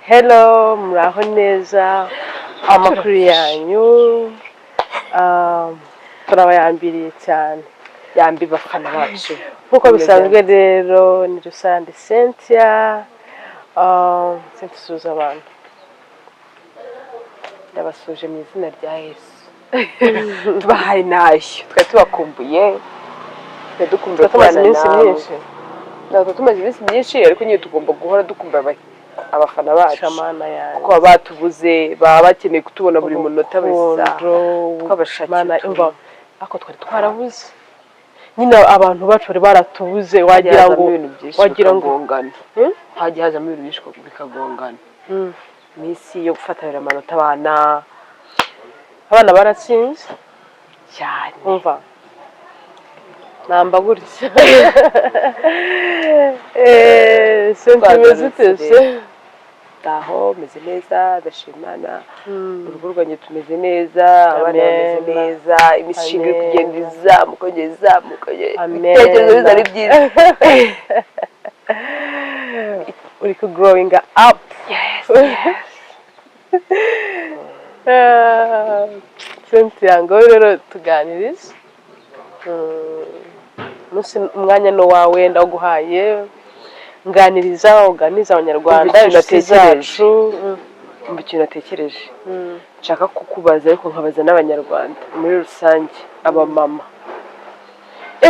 Hello, muraho neza amakuru yanyu turabayambiriye cyane yambi bafana bacu nkuko bisanzwe rero ni Rusande Cynthia sinsuza abantu ndabasuje mu izina rya Yesu tubahaye ntashyo twe tubakumbuye dukumbuye tumaze iminsi myinshi ntabwo tumaze iminsi myinshi ariko nyine tugomba guhora dukumbuye abafana bacu kuko baba batubuze baba bakeneye kutubona buri munota wese twabashakira ako twari twarabuze nyine abantu bacu bari baratubuze wagira ngo hagiye hazamo ibintu byinshi bikagongana iminsi yo gufatanira amanota abana baratsinze cyane umva namba gutya sentimeze utese taho meze neza ndashimana urugo rwanjye tumeze neza abana bameze neza imishinga iri kugenda izamuka ibitekerezo biza ari byiza uri ku growing up Cynthia ngo rero tuganirize umwanya no wawe ndaguhaye nganiriza uganiza abanyarwanda inshuti zacu mu kintu natekereje nshaka kukubaza ariko nkabaza n'abanyarwanda muri rusange abamama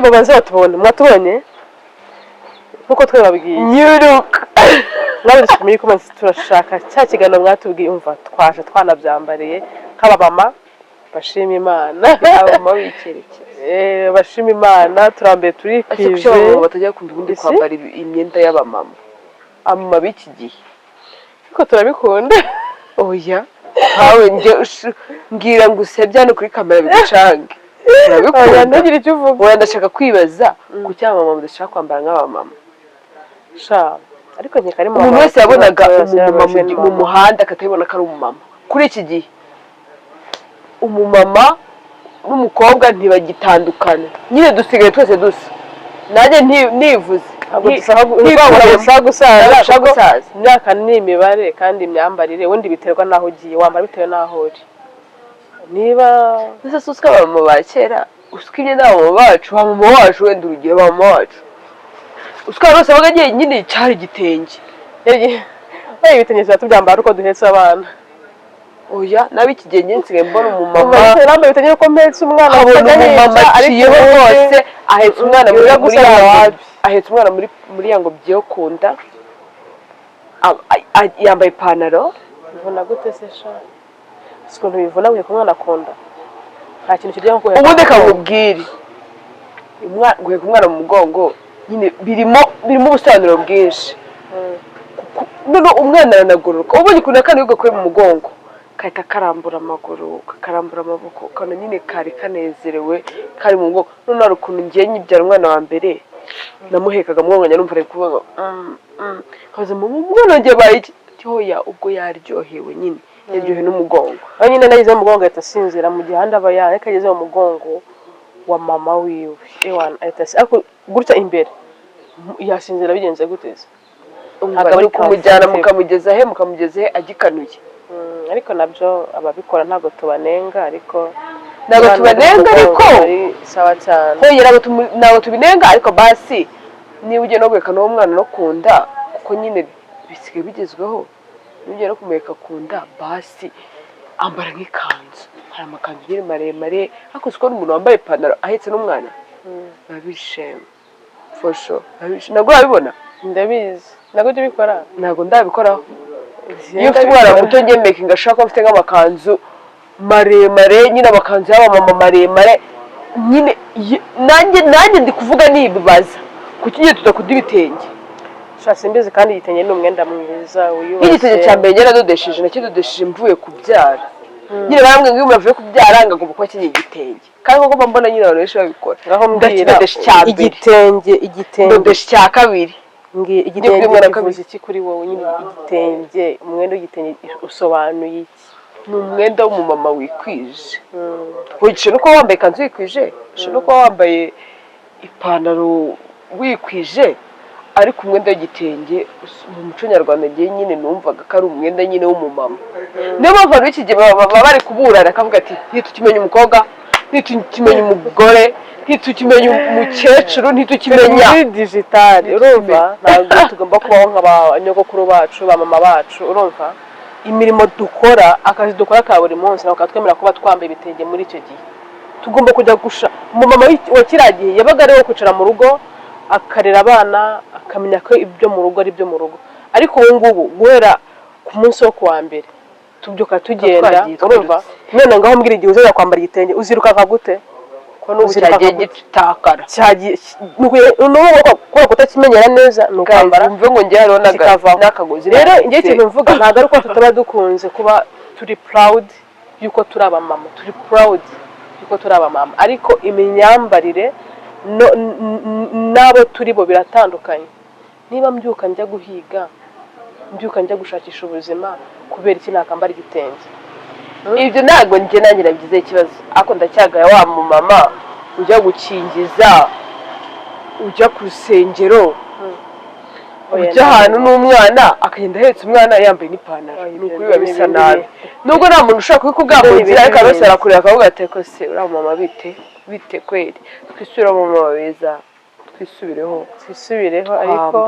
babanze batubone mwatubonye nkuko twababwiye nyuruka mwabirishije muri comments turashaka cya kiganiro mwatubwiye umva twaje twanabyambariye nk'abamama bashima Imana abamama bikerekeza bashima Imana turambaye turikwije abamama batajya kumva ubundi kwambara imyenda y'abamama amama b'iki gihe ariko turabikunda oya hawe mbwira ngo usebye hano kuri kamera bigucange turabikunda ntugire icyo uvuga oya ndashaka kwibaza ku cyamama mudashaka kwambara nk'abamama ariko nkeka ari umuntu wese yabonaga umumama mu muhanda akatabibona ko ari umumama kuri iki gihe umumama n'umukobwa ntibagitandukana nyine dusigaye twese dusa nanjye nivuze ntibashaka gusaza imyaka ni imibare kandi imyambarire ubundi biterwa n'aho ugiye wambara bitewe n'aho uri niba ese si usika abamama ba kera usika imyenda y'abamama bacu abamama wacu wenda urugero abamama wacu usika bose baga agiye nyine cyari igitenge ibitenge tuba tubyambara uko duhetse abana oya nabi ikigenge nsigaye mbona umumama nambaye ibitenge uko mpetse umwana abona umumama aciyeho rwose ahetse umwana muri yango byo kunda yambaye ipantaro bivuna gute se sha sikuntu bivuna guhe ku mwana akunda nta kintu kirya nko ubundi kamubwire guhe ku mwana mu mugongo nyine birimo ubusobanuro bwinshi none umwana aranagororoka ubonye ukuntu akana yugakuye mu mugongo kahita karambura amaguru kakarambura amaboko kana nyine kari kanezerewe kari mu mugongo none hari ukuntu ngiye nyibyara umwana wa mbere namuhekaga mu mugongo nyarumva ari kuvuga kaza mu mwana ngiye bayiki hoya ubwo yaryohewe nyine yaryohewe n'umugongo nyine nagize mu mugongo ahita asinzira mu gihe handi aba yakageze mu mugongo wa mama wiwe ariko gutya imbere yasinzira bigenze guteze bari kumujyana mukamugeza he agikanuye ariko nabyo ababikora ntabwo tubanenga ariko sawa cyane ntabwo tubinenga ariko basi niba ugiye no guheka n'uwo mwana no kunda kuko nyine bisigaye bigezweho niba ugiye no kumuheka kunda basi ambara nk'ikanzu hari amakanzu nyine maremare ariko siko n'umuntu wambaye ipantaro ahetse n'umwana biba bishema fosho ntabwo urabibona ndabizi ntabwo ujya ubikora ntabwo ndabikoraho iyo ufite umwana muto ngemeke ngashaka ko mfite nk'amakanzu maremare nyine amakanzu y'abamama maremare nyine nanjye ndi kuvuga nibibaza kuki ngiye tudakunda ibitenge simbizi kandi igitenge ni umwenda mwiza wiyubashye nk'igitenge cya mbere naradodesheje nakidodesheje mvuye kubyara nyine barambwira ngo iyo umuntu avuye kubyara agomba kuba akenyeye igitenge kandi koko mba mbona nyine abantu benshi babikora ndakidodesha icya mbere igitenge ndodesha icya kabiri igitenge kivuze iki kuri wowe nyine igitenge umwenda w'igitenge usobanuye iki ni umwenda w'umumama wikwije wigisha no kuba wambaye ikanzu wikwije ushobora no kuba wambaye ipantaro wikwije ariko umwenda w'igitenge mu muco nyarwanda ngiye nyine numvaga ko ari umwenda nyine w'umumama. Niyo mpamvu abantu b'iki gihe baba bari kuburana akavuga ati ntitukimenye umukobwa, ntitukimenye umugore, ntitukimenye umukecuru, ntitukimenya muri digitali. Urumva ntabwo tugomba kubaho nk'abanyogokuru bacu, ba mama bacu. Urumva imirimo dukora, akazi dukora ka buri munsi ntabwo katwemera kuba twambaye ibitenge muri icyo gihe. Tugomba kujya gusha. Umumama wa kiriya gihe yabaga ariwe kwicara mu rugo akarera abana, akamenya ko ibyo mu rugo ari ibyo mu rugo. Ariko ubu ngubu guhera ku munsi wo kuwa mbere tubyuka tugenda. Urumva none ngaho mbwira igihe uzajya kwambara igitenge uzirukanka gute? Ko n'ubu cyagiye gitakara, kubera kutakimenyera neza ni ukambara mve ngo njye hariho n'akagozi. Rero njye ikintu mvuga ntabwo ari uko tutaba dukunze kuba turi proud yuko turi abamama, turi proud yuko turi abamama, ariko imyambarire n'abo turi bo biratandukanye. Niba mbyuka njya guhiga, mbyuka njya gushakisha ubuzima, kubera iki nakambara igitenge? Ibyo ntabwo njye nanjye nagize ikibazo, ariko ndacyagaya wa mumama ujya gukingiza, ujya ku rusengero, ujya ahantu n'umwana akagenda ahetse umwana yambaye n'ipantaro. Ni ukuri biba bisa nabi, nubwo nta muntu ushobora kubikubwira mu nzira, ariko bose barakureba akavuga ati ko se uriya mama bite kweri, twisubire mu mama beza, twisubireho ariko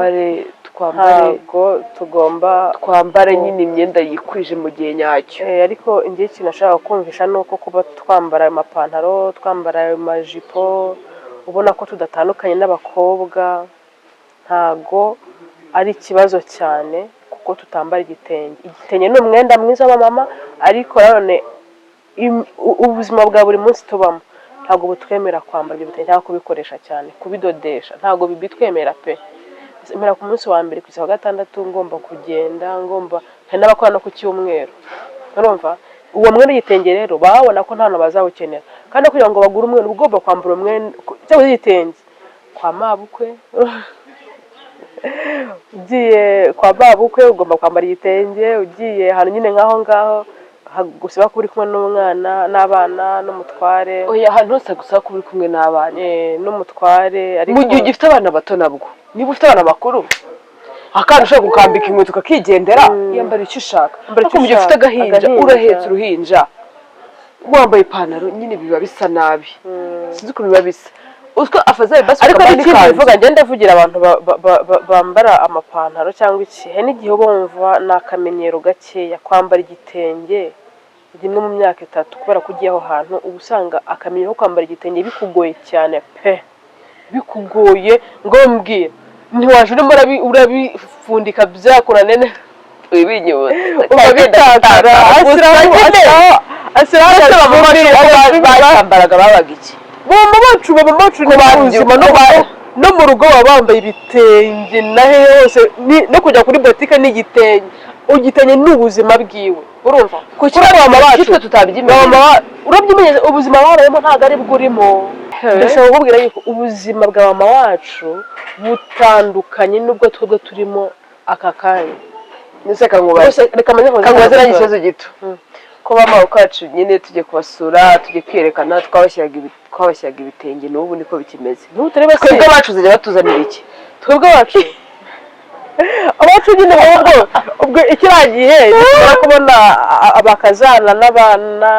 ntabwo tugomba twambare nyine imyenda yikwije mu gihe nyacyo. Ariko njye ikintu nashaka kumvisha ni uko kuba twambara amapantaro, twambara amajipo, ubona ko tudatandukanye n'abakobwa, ntago ari ikibazo cyane kuko tutambara igitenge. Igitenge ni umwenda mwiza w'abamama, ariko nanone ubuzima bwa buri munsi tubamo ntabwo butwemera kwambara ibyo bitenge cyangwa kubikoresha cyane, kubidodesha ntabwo bibitwemera pe. Mera ku munsi wa mbere kugeza wa gatandatu ngomba kugenda, hari n'abakora no ku cyumweru. Urumva uwo mwenda w'igitenge rero babona ko nta hantu bazawukenera, kandi kugira ngo bagure umwenda ugomba kwambara umwenda cyangwa igitenge kwa mabukwe. Ugiye kwa mabukwe ugomba kwambara igitenge, ugiye ahantu nyine nk'aho ngaho gusaba ko uri kumwe n'umwana n'abana n'umutware. Oya, ahantu hose gusaba ko uri kumwe n'abana n'umutware. Ariko mu gihe ugifite abana bato nabwo, niba ufite abana bakuru akana ushaka gukambika inkweto kakigendera, yambara icyo ushaka. Ariko mu gihe ufite agahinja, urahetse uruhinja wambaye ipantaro, nyine biba bisa nabi. Sinzi ukuntu biba bisa. Ariko n'ikintu bivuga ngenda vugira abantu bambara amapantaro cyangwa iki, hari n'igihe bumva ni akamenyero gakeya kwambara igitenge rimwe mu myaka 3 kubera ko ugiye aho hantu uba usanga akamenyero ko kwambara igitenge bikugoye cyane pe, bikugoye ngo mbwira ntiwaje urimo urabifundika byakora nene wibinyuze ukabitakara bambaraga babaga iki baba bacu n'ubuzima no mu rugo baba bambaye ibitenge nahe hose no kujya kuri botike n'igitenge. Igitenge ni ubuzima bwiwe. Urumva kuko abana bacu urabyimenyeze ubuzima babayemo ntabwo ari bwo urimo. Ndashaka kubwira yuko ubuzima bwa mama wacu butandukanye n'ubwo twebwe turimo aka kanya. Nese kangubaze n'ikibazo gito ko mama ukacu nyine tujye kubasura, tujye kwerekana, twabashyiraga ibitenge, n'ubu niko bikimeze. Twebwe abacu zajya batuzanira iki? Twebwe abacu abacu nyine ubwo ikiragiye dushobora kubona abakazana n'abana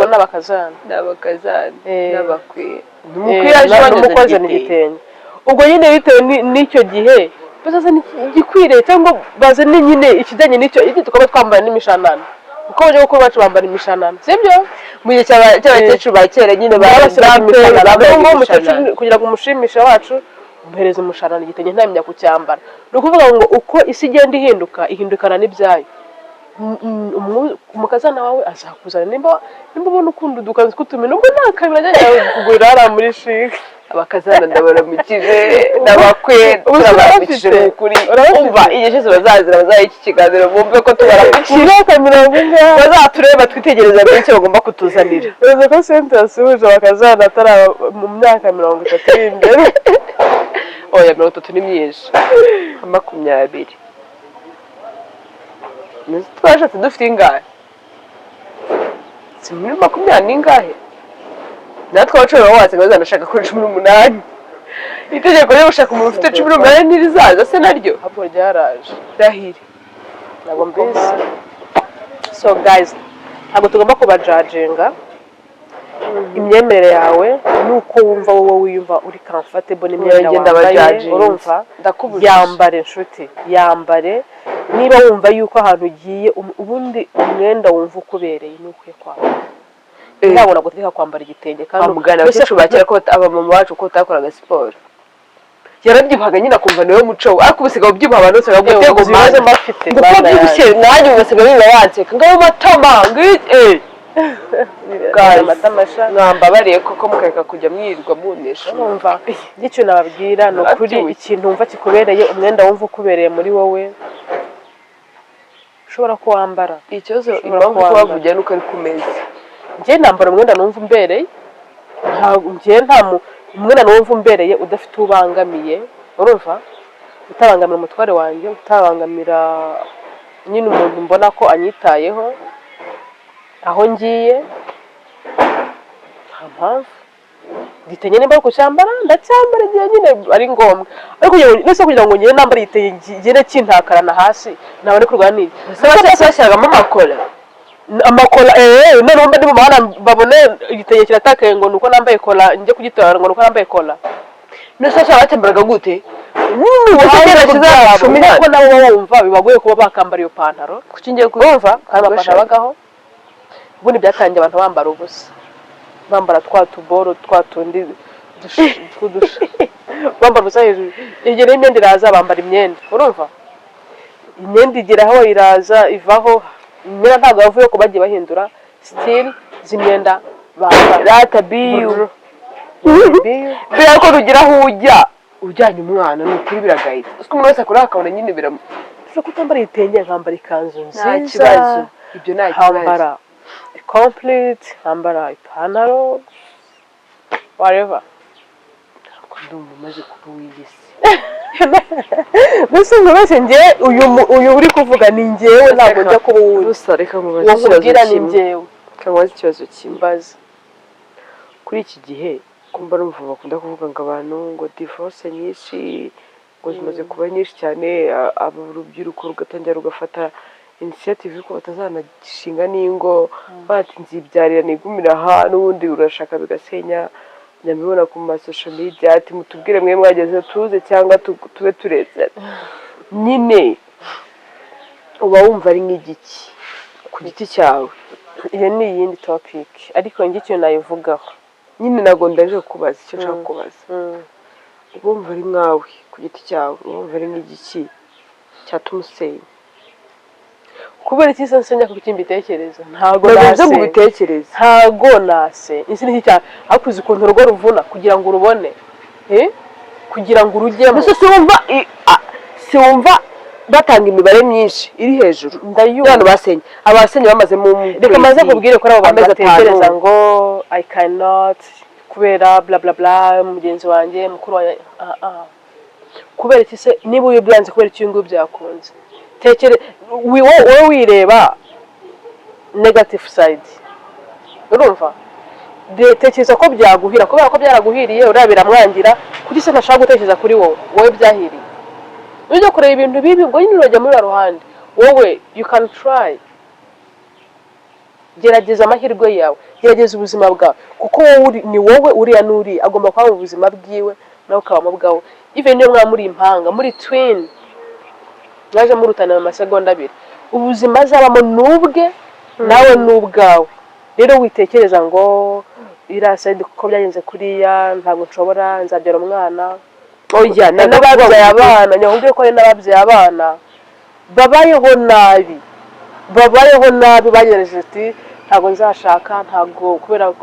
n'abakazana n'abakwe n'umukozi n'igitenge. Ubwo nyine bitewe n'icyo gihe bazazana igikwiriye cyangwa bazane nyine ikijyanye n'icyo tukaba twambara n'imishanana, kuko abanyabukuru bacu bambara imishanana, sibyo? Mu gihe cy'abakecuru ba kera nyine barashyira kugira ngo umushimisha wacu umuhereza umushanana igitenge ntamenya kucyambara. Ni ukuvuga ngo uko isi igenda ihindukana n'ibyayo. Umukazana wawe azakuzana nimba ubona ukunda udukanzu tw'utumino, ubwo nta kabiri ajya kugurira hariya muri shike. Abakazana ndabaramukije n'abakwe turabaramukije n'ukuri. Umva igihe cyose bazazira bazaha iki kiganiro bumve ko tubaramukije, bazatureba twitegereza mbere icyo bagomba kutuzanira. Uretse ko Sente yasuhuje abakazana atari mu myaka 30 iri imbere. Oya 30 ni myinshi, 20. Twashatse dufite ingahe? Si muri 20 n'ingahe? Natwe abacuru baba wasanga bazanashaka kuri 18. itegeko ryo gushaka umuntu ufite 18 ntirizaza se naryo ahubwo ryaraje rahire ntabwo mbizi. So guys, ntabwo tugomba kubajajinga. Imyemerere yawe nuko wumva wowe wiyumva uri comfortable n'imyenda wambaye, urumva yambare inshuti, yambare. Niba wumva yuko ahantu ugiye ubundi umwenda wumva ukubereye n'ukwiye kwambara. Ntabona gutegeka kwambara igitenge kandi umugana wese bakira ko abamama bacu ko utakoraga siporo yarabyibuhaga nyina kumva niwe muco ariko ubusiga ubyibuha abantu bose bagutego maze mafite bana byibushye nanjye ubasiga biba banseka ngabo matama matamasha mwambabariye koko mukareka kujya mwirirwa munesha urumva icyo nababwira no kuri ikintu wumva kikubereye umwenda wumva ukubereye muri wowe ushobora kuwambara. Ikibazo impamvu bavugira nuko ari kumeza njye nambara umwenda numva umbereye, nta umwenda numva umbereye udafite ubangamiye, urumva utabangamira umutware wanjye, utabangamira nyine umuntu mbona ko anyitayeho aho ngiye, nta mpamvu igitenge nimba ari kucyambara ndacyambara igihe nyine ari ngombwa, ariko nese kugira ngo ngende nambara igitenge ngende kintakarana hasi nawe ni kurwana n'iki bashyiragamo amakora noneho mba ndi mu muhanda babone igitenge kiratakaye ngo nuko nambaye kola njye kugitora ngo nuko nambaye kola. Nese batemberaga gute kuko nabo bumva bibagoye kuba bakambara iyo pantaro kuki ngiye kumva kandi amapantaro abagaho. Ubundi byatangiye abantu bambara ubusa, bambara twa tuboro twa tundi bambara ubusa hejuru. Igihe n'imyenda iraza bambara imyenda, urumva imyenda igeraho iraza ivaho, imyenda ntabwo yavuye ko bagiye bahindura still z'imyenda bambara rata biyu bira ko rugira aho ujyanye umwana ni ukuri biragayita uko umuntu wese akora akabona nyine biramufasha kutambara igitenge nkambara ikanzu nziza, nta kibazo ibyo nta kibazo, nkambara complete, nkambara ipantaro whatever. ndumva umaze kuba wiyise mbese ngo bese njye uyu uri kuvuga ni njyewe ntabwo njya kuba uwundi gusa reka mubaze ikibazo kimbaza kuri iki gihe kumva numva bakunda kuvuga ngo abantu ngo divorce nyinshi ngo zimaze kuba nyinshi cyane, urubyiruko rugatangira rugafata initiative yuko batazanagishinga n'ingo bati nzibyarira nigumira aha n'ubundi urashaka bigasenya. Nyamibona ku social media ati mutubwire mwe mwageze tuze cyangwa tube turetse nyine uba wumva ari nk'igiki ku giti cyawe. Iyo ni iyindi topic ariko njye icyo nayivugaho nyine nago ndaje kubaza icyo nshaka kubaza. Ubumva ari mwawe ku giti cyawe ubumva ari nk'igiki cyatumusenya kubera iki se nsenya ku kimbitekereza ntago nase mu bitekereza ntago nase isi ni cyane akuze ukuntu urugo ruvuna kugira ngo urubone kugira ngo urujyemo. Nase si wumva batanga imibare myinshi iri hejuru ndayubona basenye abasenye bamaze mu reka maze kubwire ko abo bantu batekereza ngo I cannot kubera bla bla bla mugenzi wanjye mukuru wa kubera iki se niba uyu byanze kubera iki ngo byakunze tekere wowe wireba negative side, urumva tekereza ko byaguhira kubera ko byaraguhiriye urabira mwangira kuki se ntashaka gutekereza kuri wowe byahiriye. Ujya kureba ibintu bibi ngo nyine urajya muri ruhande wowe you can try, gerageza amahirwe yawe, gerageza ubuzima bwawe kuko ni wowe uriya n'uri agomba kuba mu buzima bwiwe nawe ukaba mu bwawe. Even niyo mwamuri impanga muri twin mwaje murutana mu masegonda abiri ubuzima azabamo nubwe nawe n'ubwawe. Rero witekereza ngo iraside kuko byagenze kuriya ntabwo nshobora nzabyara umwana oya n'ababyaye abana nyahubwiye ko ari n'ababyaye abana babayeho nabi bagereje ati ntabwo nzashaka ntabwo kubera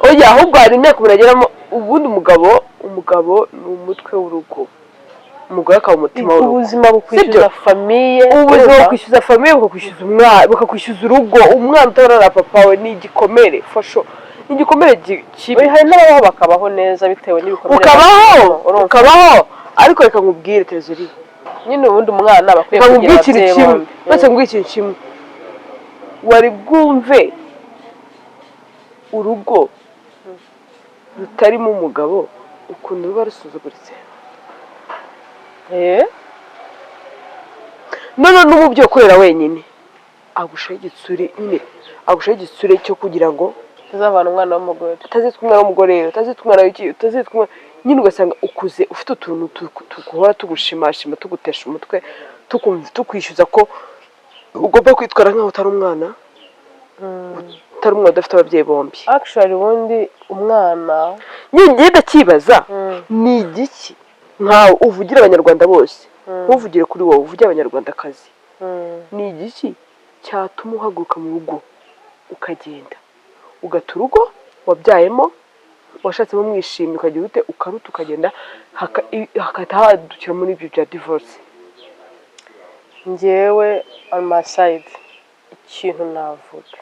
oya ahubwo hari imyaka burageramo ubundi umugabo ni umutwe w'urugo, umugore akaba umutima w'urugo. Ubuzima bukwishyuza famiye, ubuzima bukwishyuza famiye bukakwishyuza umwana bukakwishyuza urugo. Umwana utabona papa we ni igikomere fasho, ni igikomere kibi. Hari n'abaho bakabaho neza bitewe n'ibikomere ukabaho ariko reka nkubwire Tezuri nyine ubundi umwana bakwiye kugira ababyeyi bombi. Bose ngwiki ikintu kimwe wari bwumve urugo rutarimo umugabo ukuntu ruba rusuzuguritse. none n'umubyeyi ukorera wenyine agushaho igitsure cyo kugira ngo tuzavana umwana w'umugore, utazitwa umwana w'umugore, utazitwa umwana w'iki, utazitwa umwana nyine, ugasanga ukuze ufite utuntu tuguhora tugushimashima, tugutesha umutwe, tukwishyuza ko ugomba kwitwara nk'aho utari umwana, utari umwana udafite ababyeyi bombi. actually ubundi umwana nyine ndakibaza ni igiki nkawe uvugira abanyarwanda bose, ntuvugire kuri wowe, uvugire abanyarwandakazi, ni igiki cyatuma uhaguruka mu rugo ukagenda ugata urugo wabyayemo washatsemo mwishimye, ukagira ute ukaruta ukagenda hakata hadukira muri ibyo bya divorce? njyewe on my side ikintu navuga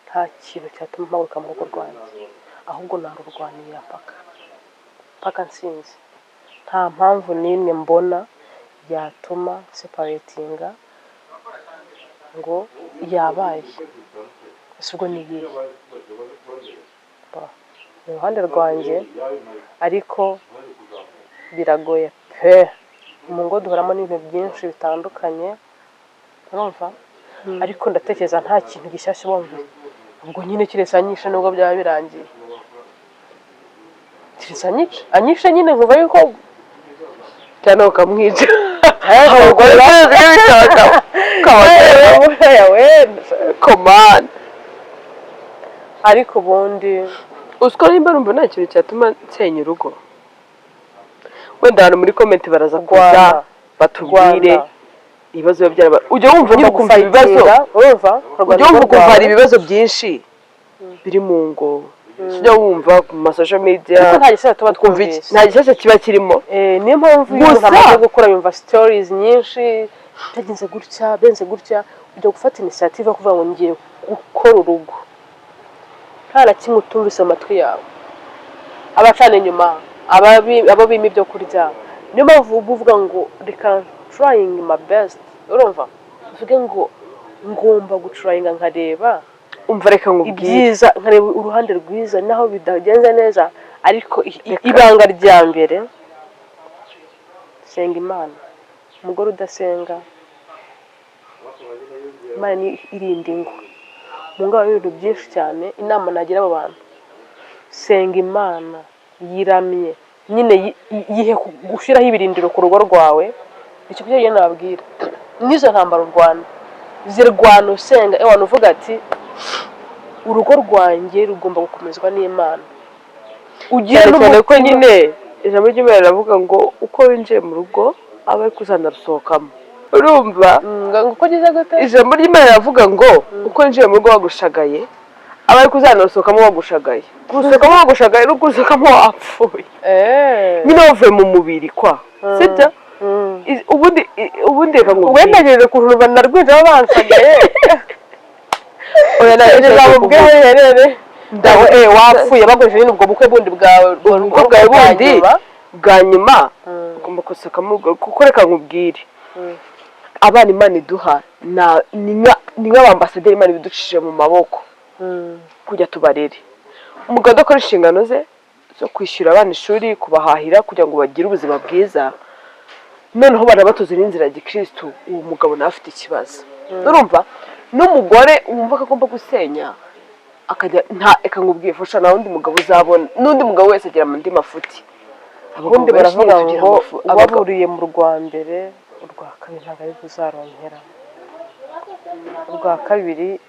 nta kintu cyatuma mpaguruka mu rugo rwanjye, ahubwo narurwanira paka nsinzi. Nta mpamvu n'imwe mbona yatuma separatinga ngo yabaye, ese ubwo ni iyihe? Ni iruhande rwanjye ariko biragoye pe, mu ngo duhoramo n'ibintu byinshi bitandukanye urumva, ariko ndatekereza nta kintu gishyashya bumva, ubwo nyine kiretse anyishe nubwo byaba birangiye, kiretse anyishe nyine nkuva yuko cyane ukamwica komanda. ariko ubundi usiko nimba numva nta kintu cyatuma nsenya urugo, wenda hano muri komenti baraza kuza batubwire ibibazo byaba, ujya wumva nyine ukumva ibibazo, ujya wumva ukumva hari ibibazo byinshi biri mu ngo, ujya wumva ku masosho media nta gishyashya kiba kirimo. niyo mpamvu iyo umuntu amaze gukora yumva stories nyinshi, byagenze gutya, ujya gufata initiative yo kuvuga ngo ngiye gukora urugo, nta na kimwe utumvise amatwi yawe, abacana inyuma, abo bima ibyo kurya. Niyo mpamvu uvuga ngo reka trying my best, urumva, uvuge ngo ngomba gutrayinga nkareba, umva reka nkubwire ibyiza, nkareba uruhande rwiza naho bidagenze neza, ariko ibanga rya mbere senga Imana. Umugore udasenga Imana ni irinda ingo, mu ngo habamo ibintu byinshi cyane. Inama nagira abo bantu, senga Imana, yiramye nyine, yihe gushyiraho ibirindiro ku rugo rwawe. Icyo cyo nababwira, n'izo ntambara urwana zirwana usenga, ewana uvuga ati urugo rwanjye rugomba gukomezwa n'Imana. ugiye cyane ko nyine ijambo ry'Imana riravuga ngo uko winjiye mu rugo aba ari kuzanarusohokamo, urumva uko gize gute? Ijambo ry'Imana riravuga ngo uko winjiye mu rugo wagushagaye aba ari kuzanarusohokamo wagushagaye, gusohokamo wagushagaye no gusohokamo wapfuye, nyine wavuye mu mubiri kwa sibyo. ubundi reka ngo wendageje kuntu banarwinjira bansagaye oya nabubwire ndawe wapfuye bagoje nyine ubwo bukwe bundi bwawe bundi bwa nyuma ugomba gusohokamo. Kuko reka nkubwire abana Imana iduha ni nk'abambasaderi Imana ibiducishije mu maboko kujya tubarere. Umugabo udakora inshingano ze zo kwishyura abana ishuri, kubahahira kugira ngo bagire ubuzima bwiza, noneho barabatoza n'inzira ya gikristo, uwo mugabo nawe afite ikibazo, urumva. N'umugore wumva ko agomba gusenya akajya eka nkubwiye fasha na undi mugabo uzabona, n'undi mugabo wese agira andi mafuti. ubundi baravuga ngo waburiye mu rwa mbere, urwa kabiri ntabwo ari kuzaronkera. Urwa kabiri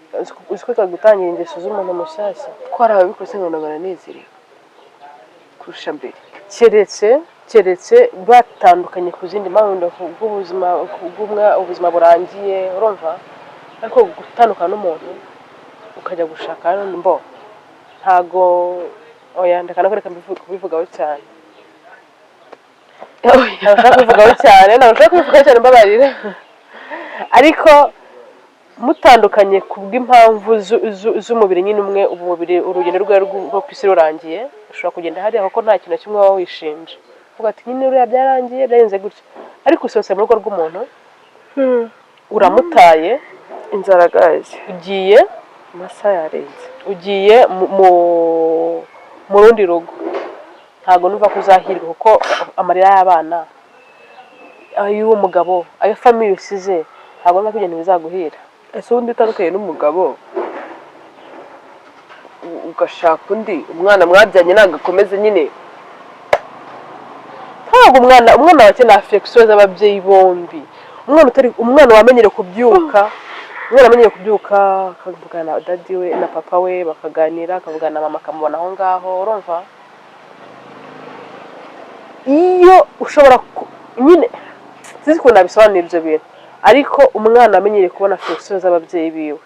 uziko gutangira ingeso z'umuntu mushyashya, twari ababikoze ngo baranezerewe kurusha mbere, keretse batandukanye ku zindi mpamvu ubuzima burangiye, urumva. Ariko gutandukana n'umuntu ukajya gushaka n'undi mbo ntago, oya ndakana ko reka kubivugaho cyane, ntabwo kubivugaho cyane mbabarira. Ariko mutandukanye ku bw'impamvu z'umubiri nyine umwe, umubiri urugendo rwe rwo ku isi rurangiye, ushobora kugenda hariya kuko nta kintu na kimwe waba wishinja, uvuga ati nyine uriya byarangiye byagenze gutya. Ariko usohotse mu rugo rw'umuntu uramutaye, inzara gaje, ugiye amasaha yarenze, ugiye mu rundi rugo, ntabwo numva ko uzahirwa kuko amarira y'abana ay'uwo mugabo ayo famiye usize ntabwo numva ko ibintu bizaguhira. ese ubundi utandukanye n'umugabo ugashaka undi umwana mwabyanye ntabwo akomeze nyine ntabwo umwana wakeneye affection z'ababyeyi bombi. umwana wamenyere kubyuka akavugana na dadi we na papa we bakaganira, akavugana na mama akamubona aho ngaho, urumva iyo ushobora nyine sinzi ukuntu nabisobanura ibyo bintu, ariko umwana amenyereye kubona affection z'ababyeyi biwe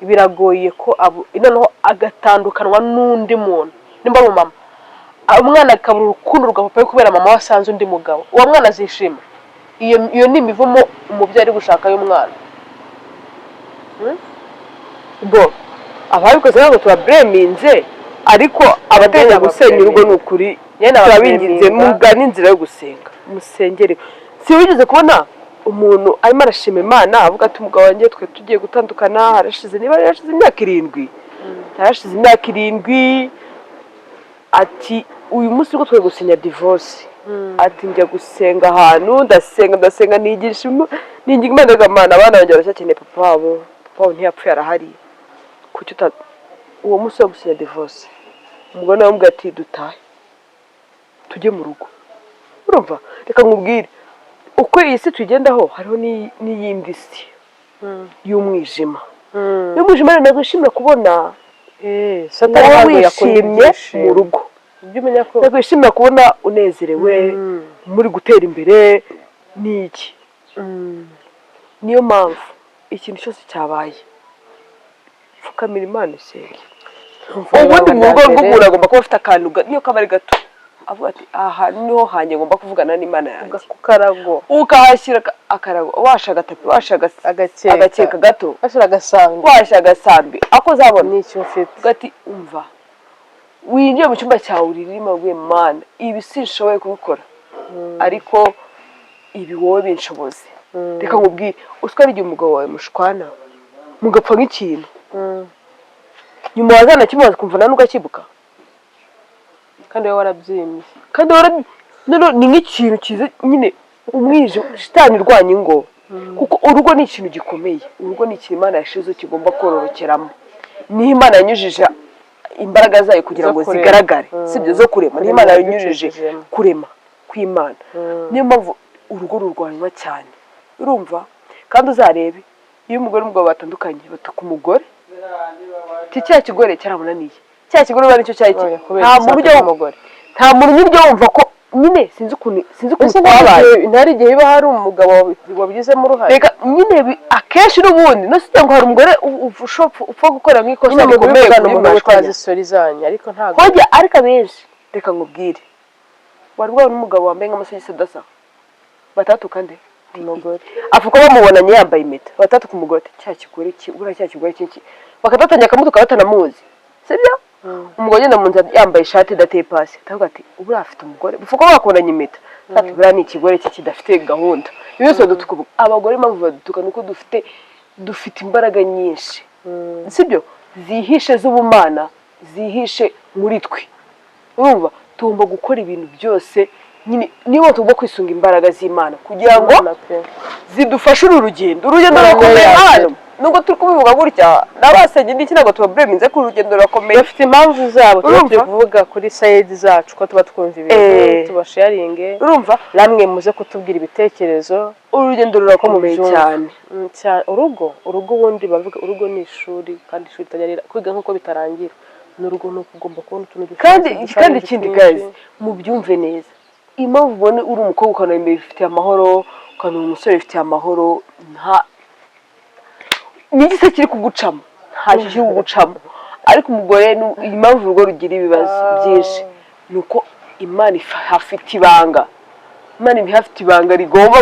biragoye ko noneho agatandukanwa n'undi muntu. nimba ari umama umwana akabura urukundo rwa papa we kubera mama wasanze undi mugabo, uwo mwana azishima. iyo ni imivumo umubyeyi ari gushaka y'umwana. bo ababikoze ntabwo tubabreminze, ariko abateganya gusenya urugo ni ukuri turabinginze mugane inzira yo gusenga musengere. si wigeze kubona umuntu arimo arashima Imana avuga ati umugabo wanjye twe tugiye gutandukana harashize imyaka 7, harashize imyaka 7, ati uyu munsi ubwo twe gusinya divorce, ati njya gusenga ahantu ndasenga nigisha ninginga Imana abana banjye baracyakeneye papa wabo ntiyapfuye arahari, kuki uwo munsi wo gusinya divorce umugore nawe amubwira ati dutahe tujye mu rugo. urumva reka nkubwire uko iyi si tugendaho hariho n'iyindi si y'umwijima. y'umwijima rero ntabwo wishimira kubona wowe wishimye mu rugo, ntabwo wishimira kubona unezerewe muri gutera imbere n'iki. niyo mpamvu ikintu cyose cyabaye pfukamira Imana usenge. ubundi mu rugo rw'umuntu agomba kuba afite akantu niyo kaba ari gato avuga ati aha niho hanjye ngomba kuvugana n'Imana yanjye, kukarago ukahashyira akarago, washa agatapi, washa agakeka gato, washa agasambi ako uzabona n'icyo ufite ugati umva winjiye mu cyumba cyawe uririmo ubwiye Mana ibi sinshoboye kubikora ariko ibi wowe binshoboze. reka nkubwire uswara igihe umugabo wawe mushwana mugapfa nk'ikintu nyuma wazana kimubaza kumva nanu ugakibuka kandi wowe warabyimbye, kandi ni nk'ikintu cyiza nyine umwije shitani irwanya ingo, kuko urugo ni ikintu gikomeye. urugo ni ikintu Imana yashize kigomba kororokeramo, niho Imana yanyujije imbaraga zayo kugira ngo zigaragare, sibyo zo kurema, niho Imana yanyujije kurema kw'Imana. niyo mpamvu urugo rurwanywa cyane, urumva. kandi uzarebe iyo umugore n'umugabo batandukanye batuka umugore cya kigore cyaramunaniye, cya kigore bari cyo cyahita nta muntu n'ibyo wumva ko nyine sinzi ukuntu kwabaye. ntari igihe biba hari umugabo wabigizemo uruhare, reka nyine akenshi n'ubundi no site ngo hari umugore upfa gukora nk'ikosa rikomeye ku muntu twazi story zanyu, ariko ntabwo hojya ariko abenshi. reka nkubwire wari wabona umugabo wambaye nk'amasogisi adasa batatuka nde umugore afuka bamubonanye yambaye impeta batatuka umugore cya kigore cy'iki bakatatanya akamutuka batanamuzi, sibyo. umugore agenda mu nzira yambaye ishati idateye pasi atavuga ati ubura afite umugore bufuka bakubonanye impeta ati buriya ni ikigore cye kidafite gahunda. byose dutuka abagore impamvu badutuka nuko dufite imbaraga nyinshi, sibyo, zihishe z'ubumana zihishe muri twe. urumva tugomba gukora ibintu byose nyine niba tugomba kwisunga imbaraga z'Imana kugira ngo zidufashe urugendo rurakomeye hano. nubwo turi kubivuga gutya n'abasenye n'iki ntabwo tubabreminze ko urugendo rurakomeye, bafite impamvu zabo turi kuvuga kuri side zacu ko tuba twumva ibintu tubasharinge. urumva namwe muze kutubwira ibitekerezo. urugendo rurakomeye cyane. urugo ubundi bavuga urugo ni ishuri, kandi ishuri ritajya kwiga nk'uko bitarangira. n'urugo ni ukugomba kubona utuntu kandi ikindi guys mubyumve neza, impamvu ubone uri umukobwa ukabona imbere bifitiye amahoro, ukabona umusore bifitiye amahoro, n'igise kiri kugucamo nta kiri kugucamo. ariko umugore impamvu urugo rugira ibibazo byinshi nuko Imana hafite ibanga, Imana ihafite ibanga rigomba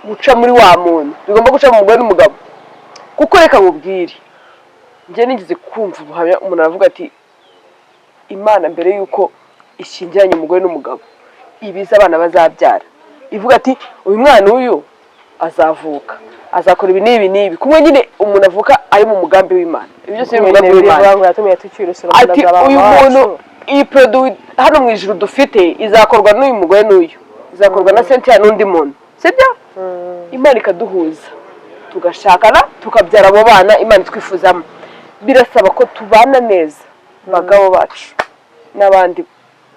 guca muri wa muntu, rigomba guca mu mugore n'umugabo. kuko reka nkubwire njye nigeze kumva ubuhamya umuntu aravuga ati Imana mbere yuko ishingiranye umugore n'umugabo ibiza abana bazabyara ivuga ati uyu mwana uyu azavuka azakora ibi n'ibi kumwe nyine umuntu avuka ari mu mugambi w'Imana. ibyo byose mu mugambi w'Imana. ati uyu muntu iyi produit hano mu ijuru dufite izakorwa n'uyu mugore n'uyu, izakorwa na Cynthia n'undi muntu, sibyo? Imana ikaduhuza tugashakana tukabyara abo bana Imana twifuzamo. Birasaba ko tubana neza bagabo bacu n'abandi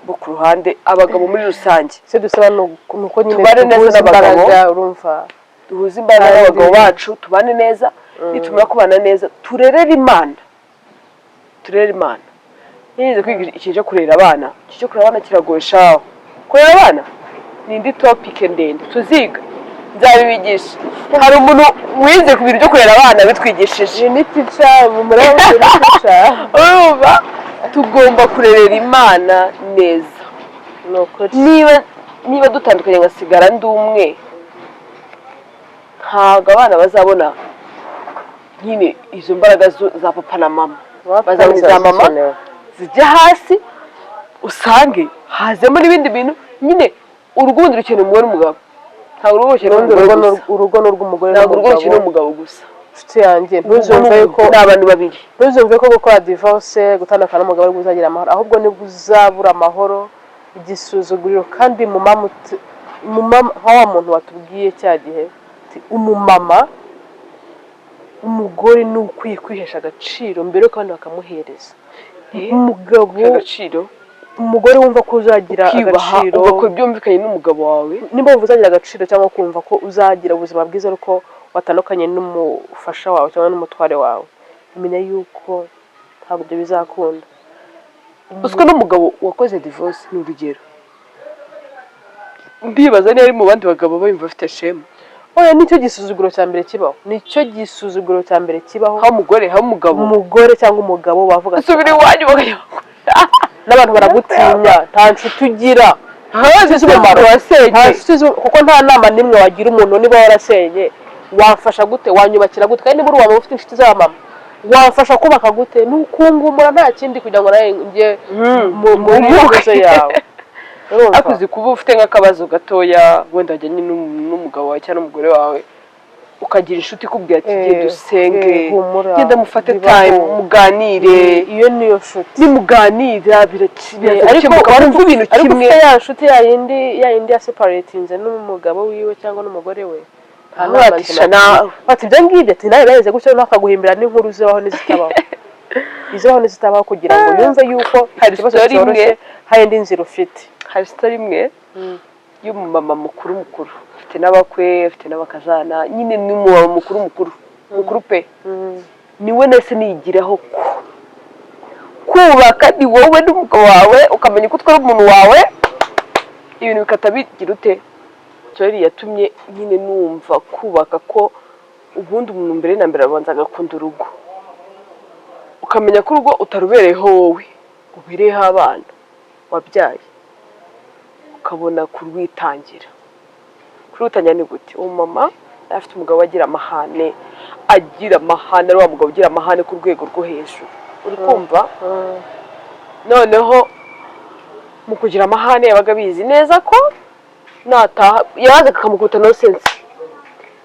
bo ku ruhande, abagabo muri rusange. Se dusaba nuko nyine tubane neza n'abagabo, urumva duhuze imbaraga n'abagabo bacu, tubane neza. Nitumara kubana neza turerere Imana, nize kwiga iki cyo kurera abana, iki cyo kurera abana kiragoye shaho. Kurera abana ni indi topic ndende tuziga, nzabibigisha. Hari umuntu wize ku bintu byo kurera abana bitwigishije, ni teacher urumva tugomba kurerera Imana neza. Niba dutandukanye ngasigara ndi umwe, ntabwo abana bazabona nyine izo mbaraga za papa na mama, bazabona iza mama zijya hasi, usange hazemo n'ibindi bintu. Nyine urukundo rukeneye umugore n'umugabo, ntabwo urugo n'urw'umugore n'umugabo gusa. Nshuti yanjye, ntuzumve yuko ni abantu babiri, ntuzumve ko gukora divorce, gutandukana n'umugabo ari uzagira amahoro, ahubwo ni uzabura amahoro, igisuzuguriro. Kandi mama nka wa muntu watubwiye cya gihe, umumama umugore ni ukwiye kwihesha agaciro mbere kandi bakamuhereza. Umugabo agaciro, umugore wumva ko uzagira agaciro, ugakora byumvikanye n'umugabo wawe, nimba wumva uzagira agaciro cyangwa kumva ko uzagira ubuzima bwiza ariko watandukanye n'umufasha wawe cyangwa n'umutware wawe, umenya yuko ntabwo ibyo bizakunda. Uswe n'umugabo wakoze divorce ni urugero, ndibaza niba ari mu bandi bagabo bumva bafite shema. Oya, nicyo gisuzuguro cya mbere kibaho, nicyo gisuzuguro cya mbere kibaho. Ha umugore, ha umugabo, umugore cyangwa umugabo bavuga subira iwanyu bagaya, n'abantu baragutinya, nta nshuti ugira, kuko nta nama nimwe wagira umuntu niba warasenye. Wafasha gute? Wanyubakira gute? Kandi niba waba ufite inshuti za mama, wafasha kubaka gute? Nukungumura nta kindi kugira ngo nawe njye mu nyubako yawe. Akuzi kuba ufite nk'akabazo gatoya wenda ajyanye n'umugabo wawe cyangwa n'umugore wawe, ukagira inshuti ikubwira ati genda dusenge, genda mufate time muganire. Iyo niyo nshuti, nimuganira ariko barumva ibintu kimwe. Ya nshuti ya yindi ya separatinze n'umugabo wiwe cyangwa n'umugore we, bati ibyo ngibyo ati nawe bareze gutyo, nakaguhimbira n'inkuru zibaho n'izitabaho kugira ngo yumve yuko hari ikibazo cyoroshye, hari indi nzira ufite. Hari story imwe y'umumama mukuru, afite n'abakwe, afite n'abakazana, nyine ni umumama mukuru pe. Niwe nese nigiraho kubaka, ni wowe n'umugabo wawe ukamenya ko utwara umuntu wawe, ibintu bikata bigira ute. Cyari yatumye nyine numva kubaka ko ubundi umuntu mbere na mbere abanza agakunda urugo, ukamenya ko urugo utarubereyeho wowe, ubereyeho abana wabyaye, ukabona kurwitangira. Kurwitangira ni gute? Umama afite umugabo agira amahane, ari wa mugabo ugira amahane ku rwego rwo hejuru, uri kumva? Noneho mu kugira amahane yabaga bizi neza ko nataha yaza akamukubita no sense,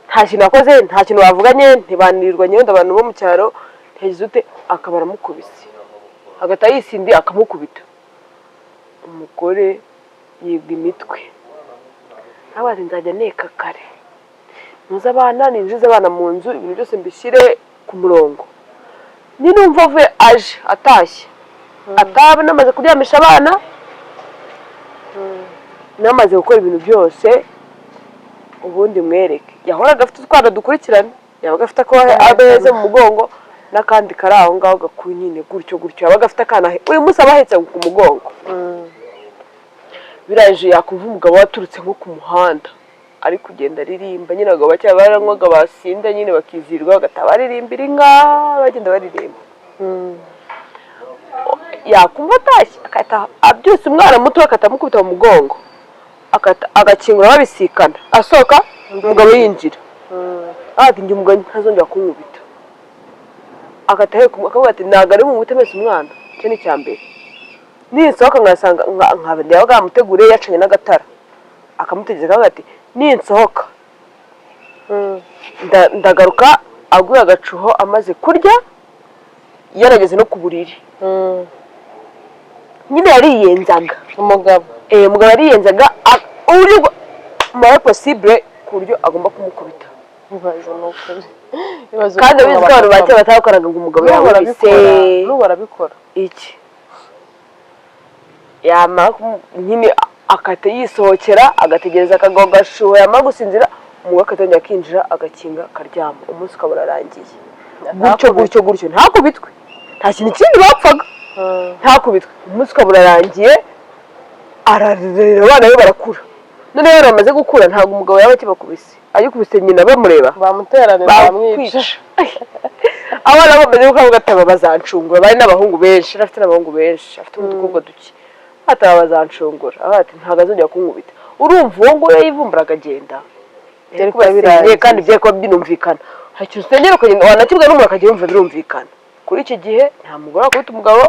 nta kintu akoze, nta kintu bavuganye, ntibanirirwanye wenda abantu bo mu cyaro, ntiyagize ute, akabara mukubise hagata yisindi akamukubita. Umugore yibwa imitwe, nabazi nzajya neka kare, muze abana ninjize abana mu nzu, ibintu byose mbishyire ku murongo. Ninumva avuye aje atashye, atabe namaze kuryamisha abana, namaze gukora ibintu byose, ubundi mwereke. Yahoraga afite utwana dukurikirana, yabaga afite ko abeze mu mugongo n'akandi kari aho ngaho gakuye nyine gutyo, yabaga afite akana uyu munsi abahetse ku mugongo. Biraje yakumva umugabo waturutse nko ku muhanda ari kugenda aririmba, nyine abagabo bake baranywaga basinda nyine bakizirwa bagatabaririmba inka, bagenda baririmba. Yakumva atashye akata abyose umwana muto akatamukubita mu mugongo, agakingura babisikana, asohoka umugabo yinjira, ati njye umugabo ntazongera kunkubita. Agatahe akavuga ati ntago ari mu mutemese umwana, cyo ni cyambere. Ninsohoka ngasanga nkabende yabaga yamuteguriye yacanye n'agatara, akamutegeka akavuga ati ninsohoka ndagaruka aguye agacuho amaze kurya, yarageze no ku buriri. nyine yariyenzaga umugabo umugabo yariyenzaga uburyo mara possible ku buryo agomba kumukubita ibibazo ni ukuri kandi abizi ko abantu bake batakoraga ngo umugabo yabise n'ubu arabikora iki nyine akahita yisohokera agategereza akagabo gashuha yamara gusinzira umugabo akatongera akinjira agakinga akaryama umunsi ukaba urarangiye gutyo ntakubitwe nta kintu kindi bapfaga ntakubitwe umunsi ukaba urarangiye ararera abana be barakura noneho rero bamaze gukura ntabwo umugabo yaba akibakubise ayikubise nyina bamureba bamuteranira bamwica abana bamaze gukura gataba bazancungura bari n'abahungu benshi afite n'abahungu benshi afite udukobwa duke ataba bazancungura ati ntabwo azongera kunkubita urumva uwo nguwo yivumbura akagenda kandi byari kuba binumvikana ntacyo usengera ukagenda wanakibwa n'umuntu akajya yumva birumvikana kuri iki gihe nta mugore wakubita umugabo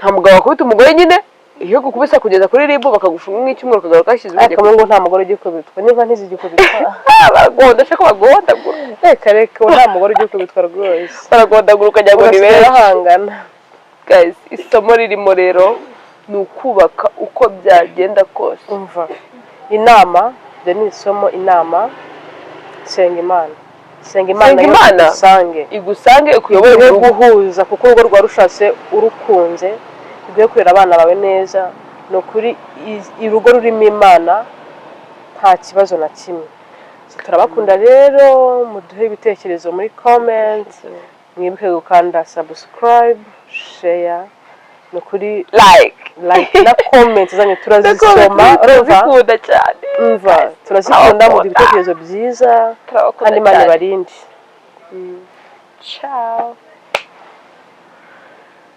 nta mugabo wakubita umugore nyine iyo gukubisa kugeza kuri ribu bakagufunga nk'icyumweru ukagaruka kashyize ariko ngo nta mugore ugikubitwa niba ntizigikubitwa baragonda ko bagondagura reka nta mugore ugikubitwa rwose baragondagura ukagira ngo ni benshi bahangana guys isomo ririmo rero ni ukubaka uko byagenda kose umva inama ni isomo inama senga imana igusange ukuyobore guhuza kuko urugo rwa rushatse urukunze ugiye kurera abana bawe neza ni ukuri urugo rurimo imana nta kibazo na kimwe turabakunda rero muduhe ibitekerezo muri comment mwibuke gukanda subscribe share ni ukuri like na comment zanyu turazisoma turazikunda cyane turazikunda mu ibitekerezo byiza kandi Imana ibarinde ciao